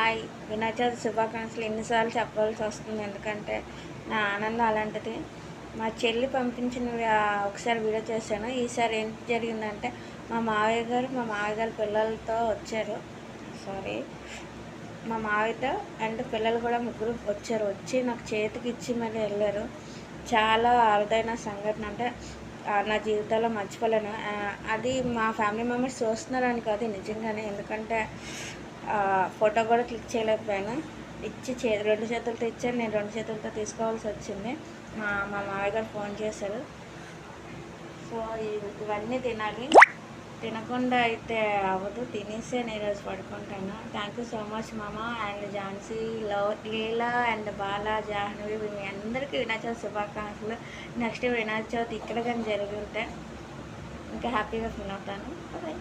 Hi Vinayaka Chavithi శుభాకాంక్షలు ఎన్నిసార్లు చెప్పాల్సి వస్తుంది, ఎందుకంటే నా ఆనందం అలాంటిది. మా చెల్లి పంపించిన ఒకసారి వీడియో చేశాను. ఈసారి ఏం జరిగిందంటే మా మావయ్య గారు పిల్లలతో వచ్చారు. మా మావయ్యతో అండ్ పిల్లలు కూడా ముగ్గురు వచ్చారు. వచ్చి నాకు చేతికి ఇచ్చి మళ్ళీ వెళ్ళారు. చాలా అరుదైన సంఘటన, అంటే నా జీవితంలో మర్చిపోలేను. అది మా ఫ్యామిలీ మెంబర్స్ చూస్తున్నారని కాదు, నిజంగానే. ఎందుకంటే ఫోటో కూడా క్లిక్ చేయలేకపోయాను. ఇచ్చి రెండు చేతులతో ఇచ్చాను, నేను రెండు చేతులతో తీసుకోవాల్సి వచ్చింది. మా మామయ్య గారు ఫోన్ చేశారు. సో ఇవన్నీ తినాలి, తినకుండా అయితే అవ్వదు. తినేసే నేను ఈరోజు పడుకుంటాను. థ్యాంక్ యూ సో మచ్ మామ అండ్ ఝాన్సీ, లీలా అండ్ బాలా, జాహ్నవి, మీ అందరికీ వినాయక చవితి శుభాకాంక్షలు. నెక్స్ట్ వినాయక చవితి ఇక్కడ కానీ జరిగి ఉంటే ఇంకా హ్యాపీగా ఫీల్ అవుతాను. బాయ్.